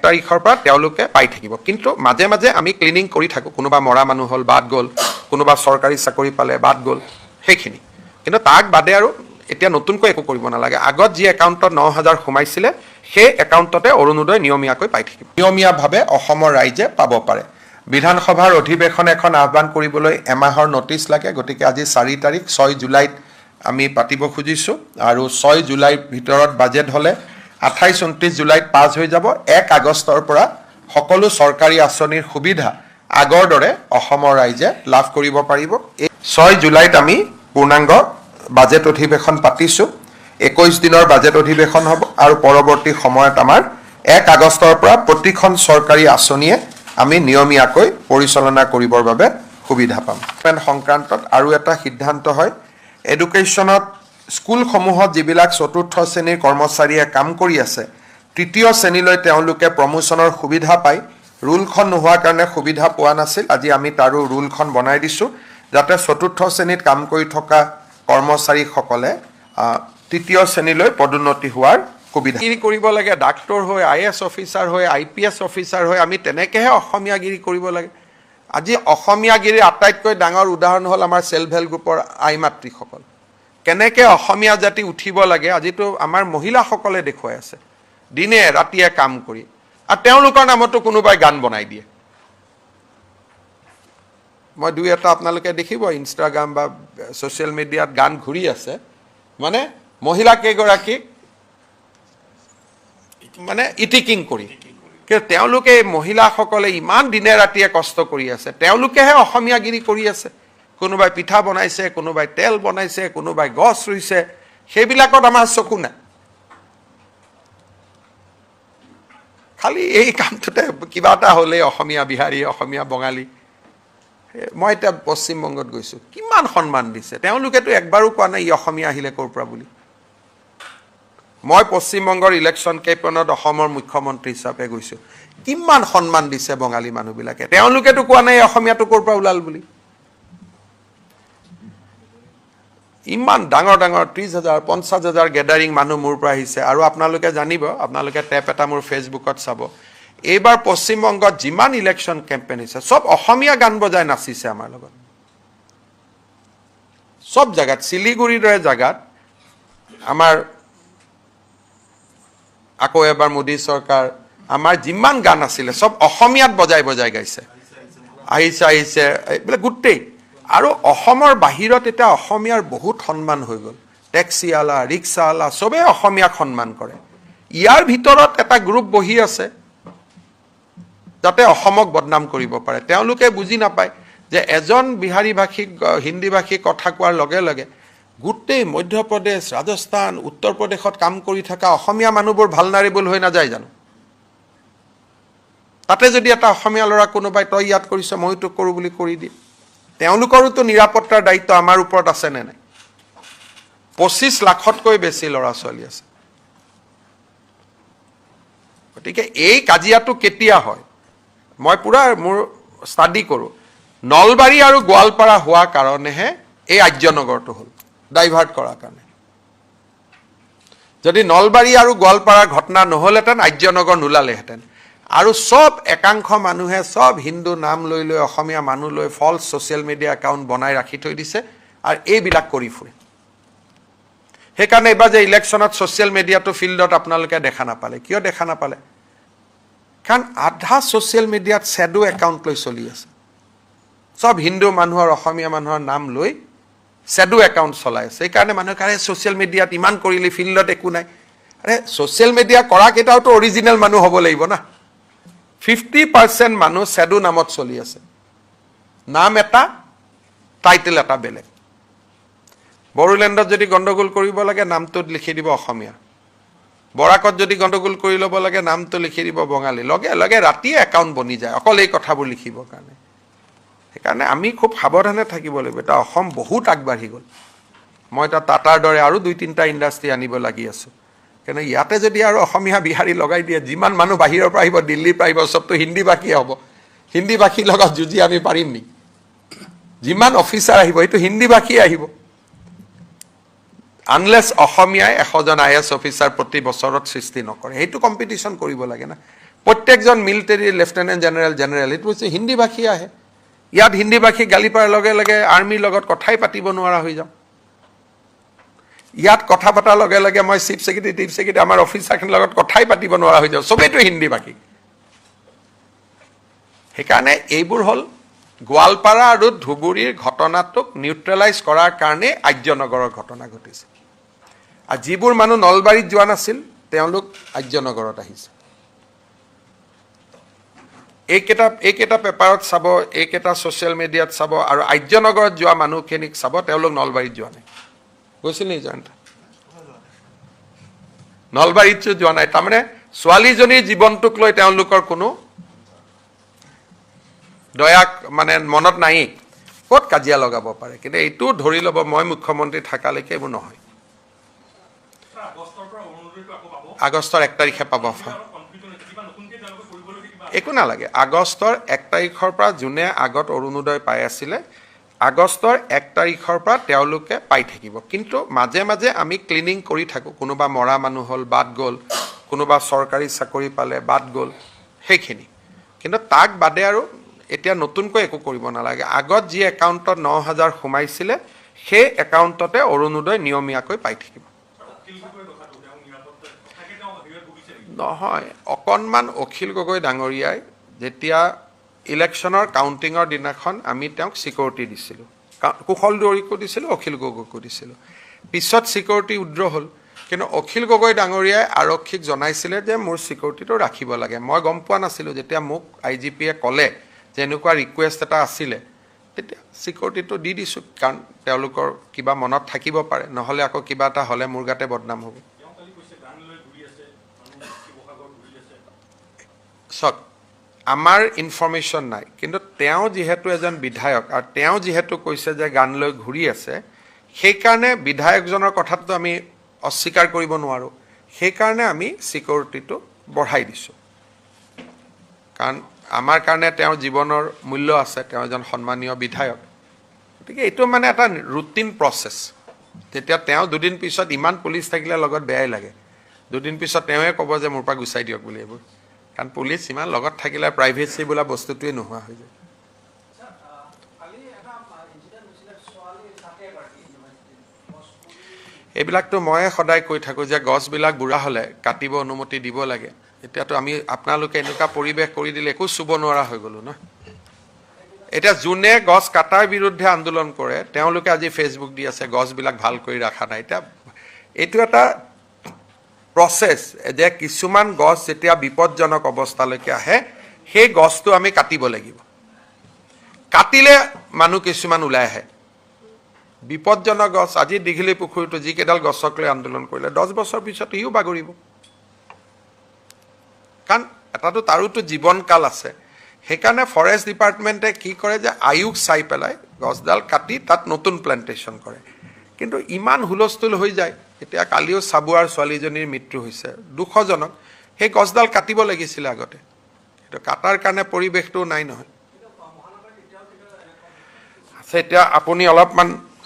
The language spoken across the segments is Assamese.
তাৰিখৰ পৰা তেওঁলোকে পাই থাকিব কিন্তু মাজে মাজে আমি ক্লিনিং কৰি থাকোঁ কোনোবা মৰা মানুহ হ'ল বাদ গ'ল কোনোবা চৰকাৰী চাকৰি পালে বাদ গ'ল সেইখিনি কিন্তু তাক বাদে আৰু এতিয়া নতুনকৈ একো কৰিব নালাগে আগত যি একাউণ্টত ৯,০০০ সোমাইছিলে সেই একাউণ্টতে অৰুণোদয় নিয়মীয়াকৈ পাই থাকিব নিয়মীয়াভাৱে অসমৰ ৰাইজে পাব পাৰে বিধানসভাৰ অধিৱেশন এখন আহ্বান কৰিবলৈ এমাহৰ নটিচ লাগে গতিকে আজি ৪ তাৰিখ ৬ জুলাইত আমি পাতিব খুজিছোঁ আৰু ৬ জুলাইৰ ভিতৰত বাজেট হ'লে ২৮-২৯ জুলাইত পাছ হৈ যাব ১ আগষ্টৰ পৰা সকলো চৰকাৰী আঁচনিৰ সুবিধা আগৰ দৰে অসমৰ ৰাইজে লাভ কৰিব পাৰিব ৬ জুলাইত আমি পূৰ্ণাংগ বাজেট অধিৱেশন পাতিছোঁ ২১ দিনৰ বাজেট অধিৱেশন হ'ব আৰু পৰৱৰ্তী সময়ত আমাৰ ১ আগষ্টৰ পৰা প্ৰতিখন চৰকাৰী আঁচনিয়ে আমি নিয়মীয়াকৈ পৰিচালনা কৰিবৰ বাবে সুবিধা পাম সংক্ৰান্তত আৰু এটা সিদ্ধান্ত হয় এডুকেশ্যনত স্কুলসমূহত যিবিলাক চতুৰ্থ শ্ৰেণীৰ কৰ্মচাৰীয়ে কাম কৰি আছে তৃতীয় শ্ৰেণীলৈ তেওঁলোকে প্ৰমোচনৰ সুবিধা পায় ৰুলখন নোহোৱাৰ কাৰণে সুবিধা পোৱা নাছিল আজি আমি তাৰো ৰুলখন বনাই দিছোঁ যাতে চতুৰ্থ শ্ৰেণীত কাম কৰি থকা কৰ্মচাৰীসকলে তৃতীয় শ্ৰেণীলৈ পদোন্নতি হোৱাৰ সুবিধা কৰিব লাগে ডাক্তৰ হৈ IAS অফিচাৰ হৈ IPS অফিচাৰ হৈ আমি তেনেকৈহে অসমীয়াগিৰি কৰিব লাগে আজি অসমীয়াগিৰিৰ আটাইতকৈ ডাঙৰ উদাহৰণ হ'ল আমাৰ চেল্ফ হেল্প গ্ৰুপৰ আই মাতৃসকল কেনেকৈ অসমীয়া জাতি উঠিব লাগে আজিতো আমাৰ মহিলাসকলে দেখুৱাই আছে দিনে ৰাতিয়ে কাম কৰি আৰু তেওঁলোকৰ নামতো কোনোবাই গান বনাই দিয়ে মই দুই এটা আপোনালোকে দেখিব ইনষ্টাগ্ৰাম বা ছ'চিয়েল মিডিয়াত গান ঘূৰি আছে মানে মহিলা কেইগৰাকীক মানে ইটিকিং কৰি কিন্তু তেওঁলোকে মহিলাসকলে ইমান দিনে ৰাতিয়ে কষ্ট কৰি আছে তেওঁলোকেহে অসমীয়াগিৰি কৰি আছে কোনোবাই পিঠা বনাইছে কোনোবাই তেল বনাইছে কোনোবাই গছ ৰুইছে সেইবিলাকত আমাৰ চকু নাই খালি এই কামটোতে কিবা এটা হ'লেই অসমীয়া বিহাৰী অসমীয়া বঙালী মই এতিয়া পশ্চিমবংগত গৈছোঁ কিমান সন্মান দিছে তেওঁলোকেতো একবাৰো কোৱা নাই ই অসমীয়া আহিলে ক'ৰ পৰা বুলি মই পশ্চিমবংগৰ ইলেকশ্যন কেম্পেইনত অসমৰ মুখ্যমন্ত্ৰী হিচাপে গৈছোঁ কিমান সন্মান দিছে বঙালী মানুহবিলাকে তেওঁলোকেতো কোৱা নাই অসমীয়াটো ক'ৰ পৰা ওলাল বুলি ইমান ডাঙৰ ডাঙৰ ৩০,০০০ ৫০,০০০ গেডাৰিং মানুহ মোৰ পৰা আহিছে আৰু আপোনালোকে জানিব আপোনালোকে টেপ এটা মোৰ ফেচবুকত চাব এইবাৰ পশ্চিমবংগত যিমান ইলেকশ্যন কেম্পেইন হৈছে চব অসমীয়া গান বজাই নাচিছে আমাৰ লগত চব জেগাত শিলিগুৰিৰ দৰে জেগাত আমাৰ আকৌ এবাৰ মোদী চৰকাৰ আমাৰ যিমান গান আছিলে চব অসমীয়াত বজাই বজাই গাইছে আহিছে আহিছে এইবিলাক গোটেই আৰু অসমৰ বাহিৰত এতিয়া অসমীয়াৰ বহুত সন্মান হৈ গ'ল টেক্সিৱালা ৰিক্সাৱালা চবেই অসমীয়াক সন্মান কৰে ইয়াৰ ভিতৰত এটা গ্ৰুপ বহি আছে যাতে অসমক বদনাম কৰিব পাৰে তেওঁলোকে বুজি নাপায় যে এজন বিহাৰী ভাষিক হিন্দী ভাষিক কথা কোৱাৰ লগে লগে গোটেই মধ্যপ্ৰদেশ ৰাজস্থান উত্তৰ প্ৰদেশত কাম কৰি থকা অসমীয়া মানুহবোৰ ভালনাৰেবল হৈ নাযায় জানো তাতে যদি এটা অসমীয়া ল'ৰা কোনোবাই তই ইয়াত কৰিছ মই তোক কৰোঁ বুলি কৰি দিয়ে তেওঁলোকৰোতো নিৰাপত্তাৰ দায়িত্ব আমাৰ ওপৰত আছে নে নাই ২৫ লাখতকৈ বেছি ল'ৰা ছোৱালী আছে গতিকে এই কাজিয়াটো কেতিয়া হয় মই পুৰা মোৰ ষ্টাডি কৰোঁ নলবাৰী আৰু গোৱালপাৰা হোৱাৰ কাৰণেহে এই আৰ্যনগৰটো হ'ল ডাইভাৰ্ট কৰাৰ কাৰণে যদি নলবাৰী আৰু গোৱালপাৰাৰ ঘটনা নহ'লহেঁতেন আৰ্যনগৰ নোলালেহেঁতেন আৰু সব একাংশ মানুহে সব হিন্দু নাম লৈ লৈ অসমীয়া মানুহ লৈ ফলছ ছ'চিয়েল মিডিয়া একাউণ্ট বনাই ৰাখি থৈ দিছে আৰু এইবিলাক কৰি ফুৰে সেইকাৰণে এইবাৰ যে ইলেকশ্যনত ছ'চিয়েল মিডিয়াটো ফিল্ডত আপোনালোকে দেখা নাপালে কিয় দেখা নাপালে কাৰণ আধা ছ'চিয়েল মিডিয়াত শ্বেডো একাউণ্ট লৈ চলি আছে সব হিন্দু মানুহৰ অসমীয়া মানুহৰ নাম লৈ শ্বেডো একাউণ্ট চলাই আছে সেইকাৰণে মানুহে কাৰে ছ'চিয়েল মিডিয়াত ইমান কৰিলে ফিল্ডত একো নাই আৰে ছ'চিয়েল মিডিয়া কৰাকেইটাওতো অৰিজিনেল মানুহ হ'ব লাগিব না 50% মানুহ শ্বেডো নামত চলি আছে নাম এটা টাইটেল এটা বেলেগ বড়োলেণ্ডত যদি গণ্ডগোল কৰিব লাগে নামটোত লিখি দিব অসমীয়া বৰাকত যদি গণ্ডগোল কৰি ল'ব লাগে নামটো লিখি দিব বঙালী লগে লগে ৰাতিয়ে একাউণ্ট বনি যায় অকল এই কথাবোৰ লিখিবৰ কাৰণে সেইকাৰণে আমি খুব সাৱধানে থাকিব লাগিব এটা অসম বহুত আগবাঢ়ি গ'ল মই এটা টাটাৰ দৰে আৰু ২-৩টা ইণ্ডাষ্ট্ৰী আনিব লাগি আছোঁ কিন্তু ইয়াতে যদি আৰু অসমীয়া বিহাৰী লগাই দিয়ে যিমান মানুহ বাহিৰৰ পৰা আহিব দিল্লীৰ পৰা আহিব চবতো হিন্দী ভাষী হ'ব হিন্দী ভাষীৰ লগত যুঁজি আমি পাৰিম নেকি যিমান অফিচাৰ আহিব এইটো হিন্দী ভাষী আহিব আনলেছ অসমীয়াই ১০০জন IAS অফিচাৰ প্ৰতি বছৰত সৃষ্টি নকৰে সেইটো কম্পিটিশ্যন কৰিব লাগে না প্ৰত্যেকজন মিলিটাৰী লেফটেনেণ্ট জেনেৰেল এইটো হৈছে হিন্দীভাষী আহে ইয়াত হিন্দীভাষী গালি পাৰ লগে লগে আৰ্মিৰ লগত কথাই পাতিব নোৱাৰা হৈ যাওঁ ইয়াত কথা পতাৰ লগে লগে মই চিফ ছেক্ৰেটাৰী আমাৰ অফিচাৰখিনিৰ লগত কথাই পাতিব নোৱাৰা হৈ যাওঁ চবেইতো হিন্দীভাষী সেইকাৰণে এইবোৰ হ'ল গোৱালপাৰা আৰু ধুবুৰীৰ ঘটনাটোক নিউট্ৰেলাইজ কৰাৰ কাৰণে আৰ্যনগৰৰ ঘটনা ঘটিছে আৰু যিবোৰ মানুহ নলবাৰীত যোৱা নাছিল তেওঁলোক আৰ্যনগৰত আহিছে এইকেইটা পেপাৰত চাব এইকেইটা ছ'চিয়েল মিডিয়াত চাব আৰু আৰ্যনগৰত যোৱা মানুহখিনিক চাব তেওঁলোক নলবাৰীত যোৱা নাই গৈছিল নেকি জয়ন্ত নলবাৰীত যোৱা নাই তাৰমানে ছোৱালীজনীৰ জীৱনটোক লৈ তেওঁলোকৰ কোনো দয়া মানে মনত নাই ক'ত কাজিয়া লগাব পাৰে কিন্তু এইটো ধৰি ল'ব মই মুখ্যমন্ত্ৰী থাকালৈকে এইবোৰ নহয় আগষ্টৰ 1 তাৰিখে পাব একো নালাগে আগষ্টৰ 1 তাৰিখৰ পৰা যোনে আগত অৰুণোদয় পাই আছিলে আগষ্টৰ 1 তাৰিখৰ পৰা তেওঁলোকে পাই থাকিব কিন্তু মাজে মাজে আমি ক্লিনিং কৰি থাকোঁ কোনোবা মৰা মানুহ হ'ল বাদ গ'ল কোনোবা চৰকাৰী চাকৰি পালে বাদ গ'ল সেইখিনি কিন্তু তাক বাদে আৰু এতিয়া নতুনকৈ একো কৰিব নালাগে আগত যি একাউণ্টত 9,000 সোমাইছিলে সেই একাউণ্টতে অৰুণোদয় নিয়মীয়াকৈ পাই থাকিব নহয় অকণমান অখিল গগৈ ডাঙৰীয়াই যেতিয়া ইলেকশ্যনৰ কাউণ্টিঙৰ দিনাখন আমি তেওঁক ছিকিউৰিটি দিছিলোঁ কুশল দুৱৰীকো দিছিলোঁ অখিল গগৈকো দিছিলোঁ পিছত ছিকিউৰিটি উইড্ৰ হ'ল কিন্তু অখিল গগৈ ডাঙৰীয়াই আৰক্ষীক জনাইছিলে যে মোৰ ছিকিউৰিটিটো ৰাখিব লাগে মই গম পোৱা নাছিলোঁ যেতিয়া মোক IGPয়ে ক'লে যে এনেকুৱা ৰিকুৱেষ্ট এটা আছিলে তেতিয়া ছিকিউৰিটিটো দি দিছোঁ কাৰণ তেওঁলোকৰ কিবা মনত থাকিব পাৰে নহ'লে আকৌ কিবা এটা হ'লে মোৰ গাতে বদনাম হ'ব চাওক আমাৰ ইনফৰমেশ্যন নাই কিন্তু তেওঁ যিহেতু এজন বিধায়ক আৰু তেওঁ যিহেতু কৈছে যে গান লৈ ঘূৰি আছে সেইকাৰণে বিধায়কজনৰ কথাটো আমি অস্বীকাৰ কৰিব নোৱাৰোঁ সেইকাৰণে আমি ছিকিউৰিটিটো বঢ়াই দিছোঁ কাৰণ আমাৰ কাৰণে তেওঁৰ জীৱনৰ মূল্য আছে তেওঁ এজন সন্মানীয় বিধায়ক গতিকে এইটো মানে এটা ৰুটিন প্ৰচেছ তেতিয়া তেওঁ দুদিন পিছত ইমান পুলিচ থাকিলে লগত বেয়াই লাগে দুদিন পিছত তেওঁৱে ক'ব যে মোৰ পৰা গুচাই দিয়ক বুলি এইবোৰ কাৰণ পুলিচ ইমান লগত থাকিলে প্ৰাইভেচি বোলা বস্তুটোৱে নোহোৱা হৈ যায় এইবিলাকতো মই সদায় কৈ থাকোঁ যে গছবিলাক বুঢ়া হ'লে কাটিব অনুমতি দিব লাগে এতিয়াতো আমি আপোনালোকে এনেকুৱা পৰিৱেশ কৰি দিলে একো চুব নোৱাৰা হৈ গ'লো ন এতিয়া যোনে গছ কাটাৰ বিৰুদ্ধে আন্দোলন কৰে তেওঁলোকে আজি ফেচবুক দি আছে গছবিলাক ভাল কৰি ৰখা নাই এতিয়া এইটো এটা প্ৰচেছ যে কিছুমান গছ যেতিয়া বিপদজনক অৱস্থালৈকে আহে সেই গছটো আমি কাটিব লাগিব কাটিলে মানুহ কিছুমান ওলাই আহে বিপদজনক গছ আজি দীঘলী পুখুৰীটো যিকেইডাল গছক লৈ আন্দোলন কৰিলে 10 বছৰ পিছত সিও বাগৰিব কাৰণ এটাতো তাৰোতো জীৱনকাল আছে সেইকাৰণে ফৰেষ্ট ডিপাৰ্টমেণ্টে কি কৰে যে আয়ুক চাই পেলাই গছডাল কাটি তাত নতুন প্লেণ্টেশ্যন কৰে কিন্তু ইমান হুলস্থুল হৈ যায় এতিয়া কালিও চাবুৱাৰ ছোৱালীজনীৰ মৃত্যু হৈছে দুখজনক সেই গছডাল কাটিব লাগিছিলে আগতে কিন্তু কাটাৰ কাৰণে পৰিৱেশটো নাই নহয় আচ্ছা এতিয়া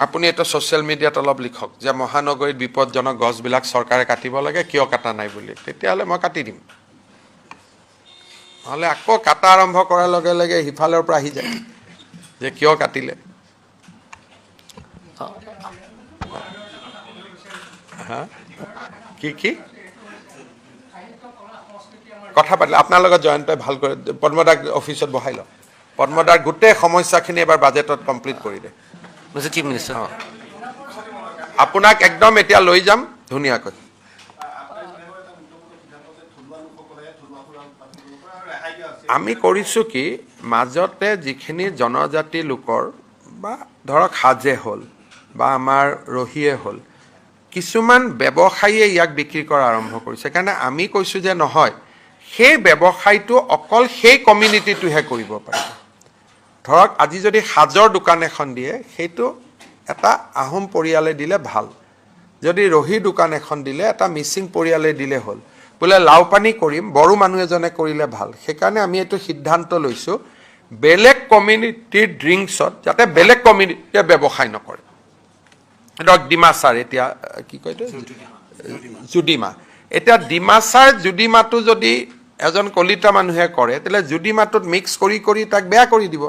আপুনি এটা ছ'চিয়েল মিডিয়াত অলপ লিখক যে মহানগৰীত বিপদজনক গছবিলাক চৰকাৰে কাটিব লাগে কিয় কাটা নাই বুলি তেতিয়াহ'লে মই কাটি দিম নহ'লে আকৌ কাটা আৰম্ভ কৰাৰ লগে লগে সিফালৰ পৰা আহি যায় যে কিয় কাটিলে হা কি কথা পাতিলে আপোনাৰ লগত জয়ন্তই ভাল কৰি পদ্মদাক অফিচত বহাই লওক পদ্মদাৰ গোটেই সমস্যাখিনি এবাৰ বাজেটত কমপ্লিট কৰি দে চিফ মিনিষ্টাৰ আপোনাক একদম এতিয়া লৈ যাম ধুনীয়াকৈ আমি কৰিছোঁ কি মাজতে যিখিনি জনজাতি লোকৰ বা ধৰক হাজে হ'ল বা আমাৰ ৰহিয়ে হ'ল কিছুমান ব্যৱসায়ীয়ে ইয়াক বিক্ৰী কৰা আৰম্ভ কৰিছে সেইকাৰণে আমি কৈছোঁ যে নহয় সেই ব্যৱসায়টো অকল সেই কমিউনিটিটোহে কৰিব পাৰিব ধৰক আজি যদি সাজৰ দোকান এখন দিয়ে সেইটো এটা আহোম পৰিয়ালে দিলে ভাল যদি ৰহি দোকান এখন দিলে এটা মিচিং পৰিয়ালে দিলে হ'ল বোলে লাওপানী কৰিম বড়ো মানুহ এজনে কৰিলে ভাল সেইকাৰণে আমি এইটো সিদ্ধান্ত লৈছোঁ বেলেগ কমিউনিটিৰ ড্ৰিংকছত যাতে বেলেগ কমিউনিটিয়ে ব্যৱসায় নকৰে ধৰক ডিমাচাৰ এতিয়া কি কয় এইটো জুডিমা এতিয়া ডিমাচাৰ জুডিমাটো যদি এজন কলিতা মানুহে কৰে তেতিয়াহ'লে জুদিমাটোত মিক্স কৰি কৰি তাক বেয়া কৰি দিব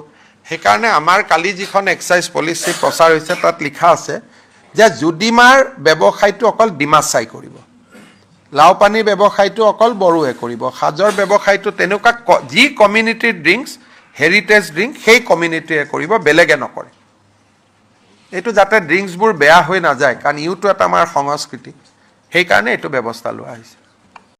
সেইকাৰণে আমাৰ কালি যিখন এক্সাইজ পলিচি প্ৰচাৰ হৈছে তাত লিখা আছে যে জুদিমাৰ ব্যৱসায়টো অকল ডিমাচাই কৰিব লাওপানীৰ ব্যৱসায়টো অকল বড়োৱে কৰিব সাজৰ ব্যৱসায়টো তেনেকুৱা যি কমিউনিটিৰ ড্ৰিংকছ হেৰিটেজ ড্ৰিংক সেই কমিউনিটিয়ে কৰিব বেলেগে নকৰে এইটো যাতে ড্ৰিংকছবোৰ বেয়া হৈ নাযায় কাৰণ ইউটো এটা আমাৰ সংস্কৃতি সেইকাৰণে এইটো ব্যৱস্থা লোৱা হৈছে